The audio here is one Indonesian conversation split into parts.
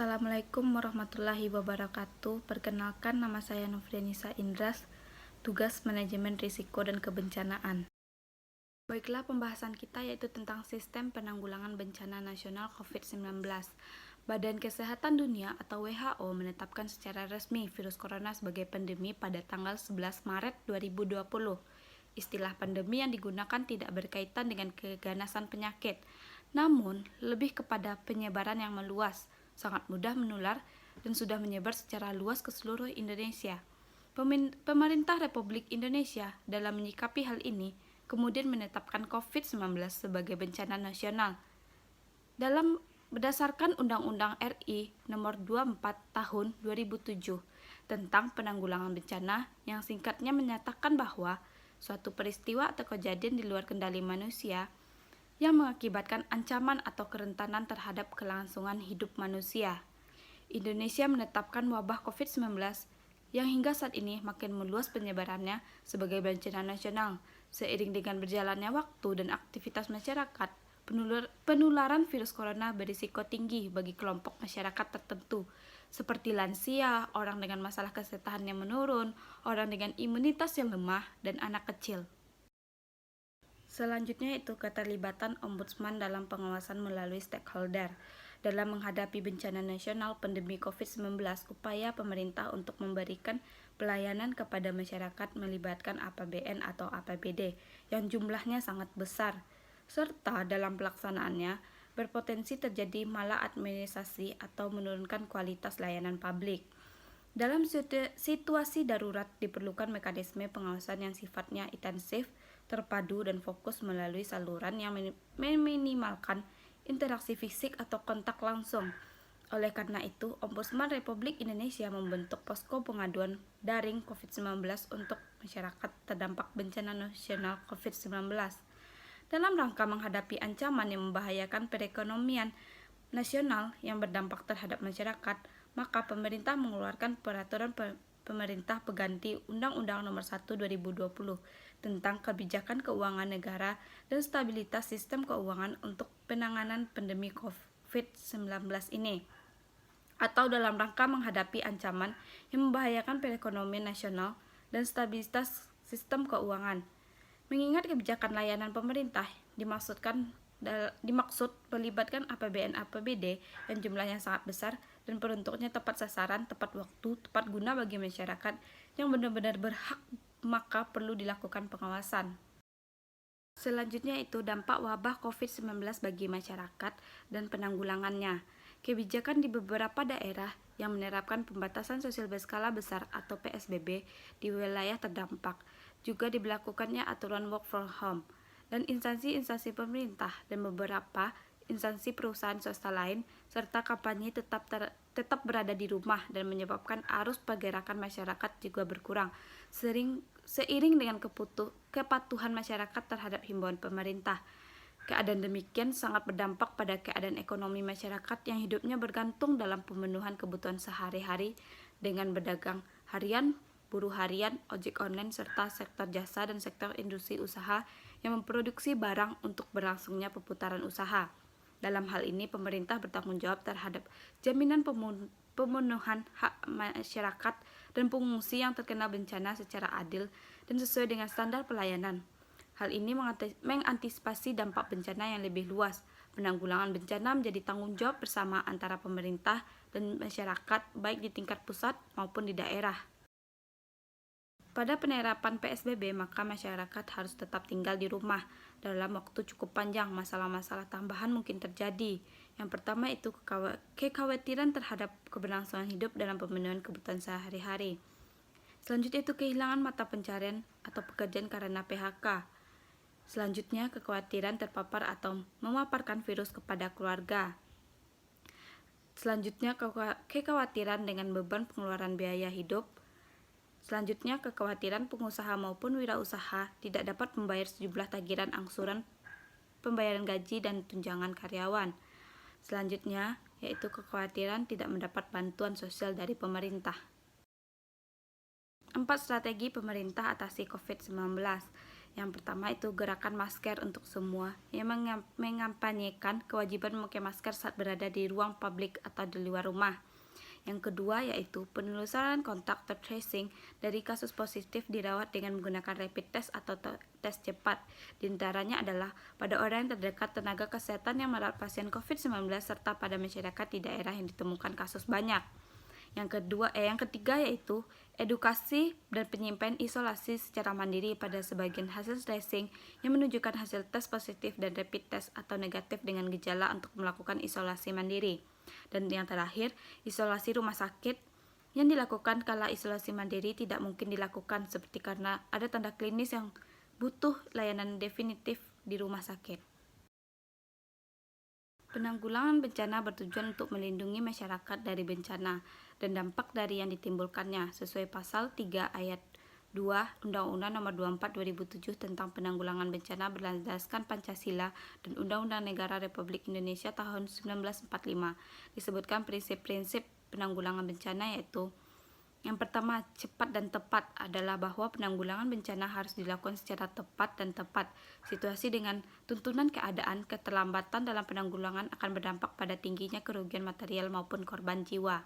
Assalamualaikum warahmatullahi wabarakatuh. Perkenalkan, nama saya Nofrianisa Indras, tugas manajemen risiko dan kebencanaan. Baiklah, pembahasan kita yaitu tentang sistem penanggulangan bencana nasional COVID-19. Badan Kesehatan Dunia atau WHO menetapkan secara resmi virus corona sebagai pandemi pada tanggal 11 Maret 2020. Istilah pandemi yang digunakan tidak berkaitan dengan keganasan penyakit, namun lebih kepada penyebaran yang meluas, sangat mudah menular, dan sudah menyebar secara luas ke seluruh Indonesia. Pemerintah Republik Indonesia dalam menyikapi hal ini kemudian menetapkan COVID-19 sebagai bencana nasional. Berdasarkan Undang-Undang RI Nomor 24 Tahun 2007 tentang penanggulangan bencana yang singkatnya menyatakan bahwa suatu peristiwa atau kejadian di luar kendali manusia yang mengakibatkan ancaman atau kerentanan terhadap kelangsungan hidup manusia. Indonesia menetapkan wabah COVID-19 yang hingga saat ini makin meluas penyebarannya sebagai bencana nasional. Seiring dengan berjalannya waktu dan aktivitas masyarakat, penularan virus corona berisiko tinggi bagi kelompok masyarakat tertentu, seperti lansia, orang dengan masalah kesehatan yang menurun, orang dengan imunitas yang lemah, dan anak kecil. Selanjutnya itu keterlibatan Ombudsman dalam pengawasan melalui stakeholder. Dalam menghadapi bencana nasional pandemi COVID-19, upaya pemerintah untuk memberikan pelayanan kepada masyarakat melibatkan APBN atau APBD yang jumlahnya sangat besar, serta dalam pelaksanaannya berpotensi terjadi maladministrasi atau menurunkan kualitas layanan publik. Dalam situasi darurat diperlukan mekanisme pengawasan yang sifatnya intensif, terpadu, dan fokus melalui saluran yang meminimalkan interaksi fisik atau kontak langsung. Oleh karena itu, Ombudsman Republik Indonesia membentuk posko pengaduan daring COVID-19 untuk masyarakat terdampak bencana nasional COVID-19. Dalam rangka menghadapi ancaman yang membahayakan perekonomian nasional yang berdampak terhadap masyarakat, maka pemerintah mengeluarkan peraturan pemerintah pengganti Undang-Undang Nomor 1 2020 tentang kebijakan keuangan negara dan stabilitas sistem keuangan untuk penanganan pandemi COVID-19 ini, atau dalam rangka menghadapi ancaman yang membahayakan perekonomian nasional dan stabilitas sistem keuangan. Mengingat kebijakan layanan pemerintah dimaksud melibatkan APBN APBD yang jumlahnya sangat besar dan peruntukannya tepat sasaran, tepat waktu, tepat guna bagi masyarakat yang benar-benar berhak, maka perlu dilakukan pengawasan. Selanjutnya itu dampak wabah COVID-19 bagi masyarakat dan penanggulangannya. Kebijakan di beberapa daerah yang menerapkan pembatasan sosial berskala besar atau PSBB di wilayah terdampak, juga diberlakukannya aturan work from home, dan instansi-instansi pemerintah dan beberapa instansi perusahaan swasta lain, serta kampanye tetap berada di rumah dan menyebabkan arus pergerakan masyarakat juga berkurang, seiring dengan kepatuhan masyarakat terhadap himbauan pemerintah. Keadaan demikian sangat berdampak pada keadaan ekonomi masyarakat yang hidupnya bergantung dalam pemenuhan kebutuhan sehari-hari dengan berdagang harian, buruh harian, ojek online, serta sektor jasa dan sektor industri usaha yang memproduksi barang untuk berlangsungnya perputaran usaha. Dalam hal ini, pemerintah bertanggung jawab terhadap jaminan pemenuhan hak masyarakat dan pengungsi yang terkena bencana secara adil dan sesuai dengan standar pelayanan. Hal ini mengantisipasi dampak bencana yang lebih luas. Penanggulangan bencana menjadi tanggung jawab bersama antara pemerintah dan masyarakat, baik di tingkat pusat maupun di daerah. Pada penerapan PSBB, maka masyarakat harus tetap tinggal di rumah. Dalam waktu cukup panjang, masalah-masalah tambahan mungkin terjadi. Yang pertama itu kekhawatiran terhadap keberlangsungan hidup dalam pemenuhan kebutuhan sehari-hari. Selanjutnya itu kehilangan mata pencarian atau pekerjaan karena PHK. Selanjutnya, kekhawatiran terpapar atau memaparkan virus kepada keluarga. Selanjutnya, kekhawatiran dengan beban pengeluaran biaya hidup. Selanjutnya, kekhawatiran pengusaha maupun wirausaha tidak dapat membayar sejumlah tagihan angsuran pembayaran gaji dan tunjangan karyawan. Selanjutnya, yaitu kekhawatiran tidak mendapat bantuan sosial dari pemerintah. 4 strategi pemerintah atasi COVID-19. Yang pertama itu gerakan masker untuk semua yang mengampanyekan kewajiban memakai masker saat berada di ruang publik atau di luar rumah. Yang kedua yaitu penelusuran kontak atau tracing dari kasus positif dirawat dengan menggunakan rapid test atau tes cepat. Di antaranya adalah pada orang yang terdekat tenaga kesehatan yang merawat pasien COVID-19 serta pada masyarakat di daerah yang ditemukan kasus banyak. Yang ketiga yaitu edukasi dan penyimpan isolasi secara mandiri pada sebagian hasil tracing yang menunjukkan hasil tes positif dan rapid test atau negatif dengan gejala untuk melakukan isolasi mandiri. Dan yang terakhir, isolasi rumah sakit yang dilakukan kala isolasi mandiri tidak mungkin dilakukan seperti karena ada tanda klinis yang butuh layanan definitif di rumah sakit. Penanggulangan bencana bertujuan untuk melindungi masyarakat dari bencana dan dampak dari yang ditimbulkannya sesuai pasal 3 ayat 2 Undang-Undang Nomor 24 2007 tentang Penanggulangan Bencana berlandaskan Pancasila dan Undang-Undang Negara Republik Indonesia tahun 1945. Disebutkan prinsip-prinsip penanggulangan bencana yaitu yang pertama, cepat dan tepat adalah bahwa penanggulangan bencana harus dilakukan secara tepat dan tepat. Situasi dengan tuntunan keadaan, keterlambatan dalam penanggulangan akan berdampak pada tingginya kerugian material maupun korban jiwa.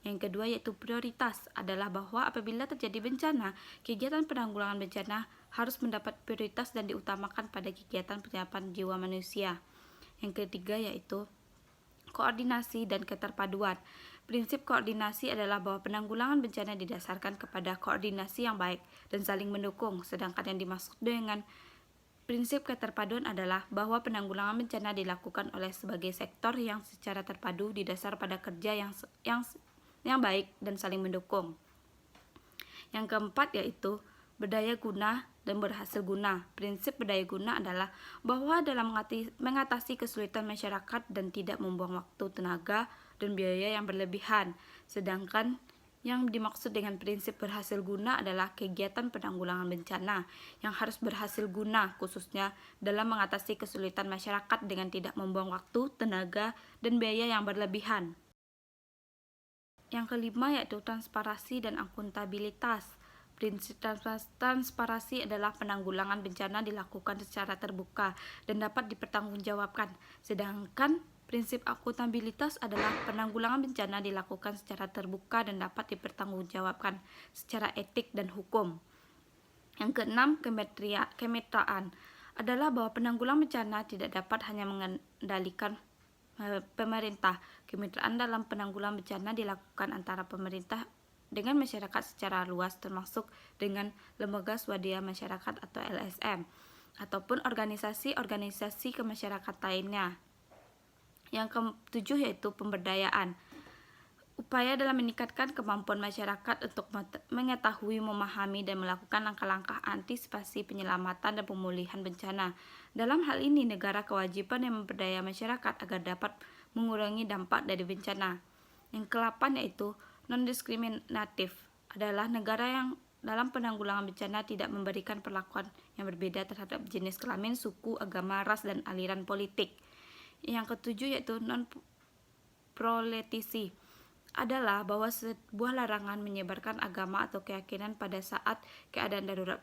Yang kedua yaitu prioritas adalah bahwa apabila terjadi bencana, kegiatan penanggulangan bencana harus mendapat prioritas dan diutamakan pada kegiatan penyerapan jiwa manusia. Yang ketiga yaitu koordinasi dan keterpaduan. Prinsip koordinasi adalah bahwa penanggulangan bencana didasarkan kepada koordinasi yang baik dan saling mendukung, sedangkan yang dimaksud dengan prinsip keterpaduan adalah bahwa penanggulangan bencana dilakukan oleh sebagai sektor yang secara terpadu didasar pada kerja yang baik dan saling mendukung. Yang keempat yaitu berdaya guna dan berhasil guna. Prinsip berdaya guna adalah bahwa dalam mengatasi kesulitan masyarakat dan tidak membuang waktu, tenaga, dan biaya yang berlebihan. Sedangkan yang dimaksud dengan prinsip berhasil guna adalah kegiatan penanggulangan bencana yang harus berhasil guna khususnya dalam mengatasi kesulitan masyarakat dengan tidak membuang waktu, tenaga, dan biaya yang berlebihan. Yang kelima yaitu transparansi dan akuntabilitas. Prinsip transparansi adalah penanggulangan bencana dilakukan secara terbuka dan dapat dipertanggungjawabkan. Sedangkan prinsip akuntabilitas adalah penanggulangan bencana dilakukan secara terbuka dan dapat dipertanggungjawabkan secara etik dan hukum. Yang keenam, kemitraan adalah bahwa penanggulangan bencana tidak dapat hanya mengendalikan pemerintah. Kemitraan dalam penanggulangan bencana dilakukan antara pemerintah dengan masyarakat secara luas termasuk dengan lembaga swadaya masyarakat atau LSM ataupun organisasi-organisasi kemasyarakatan lainnya. Yang ketujuh yaitu pemberdayaan. Upaya dalam meningkatkan kemampuan masyarakat untuk mengetahui, memahami, dan melakukan langkah-langkah antisipasi penyelamatan dan pemulihan bencana. Dalam hal ini, negara kewajiban yang memperdaya masyarakat agar dapat mengurangi dampak dari bencana. Yang ke-8 yaitu non-diskriminatif adalah negara yang dalam penanggulangan bencana tidak memberikan perlakuan yang berbeda terhadap jenis kelamin, suku, agama, ras, dan aliran politik. Yang ketujuh yaitu non-proletisi adalah bahwa sebuah larangan menyebarkan agama atau keyakinan pada saat keadaan darurat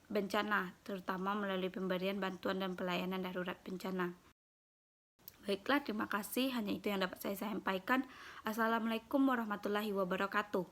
bencana, terutama melalui pemberian bantuan dan pelayanan darurat bencana. Baiklah, terima kasih. Hanya itu yang dapat saya sampaikan. Assalamualaikum warahmatullahi wabarakatuh.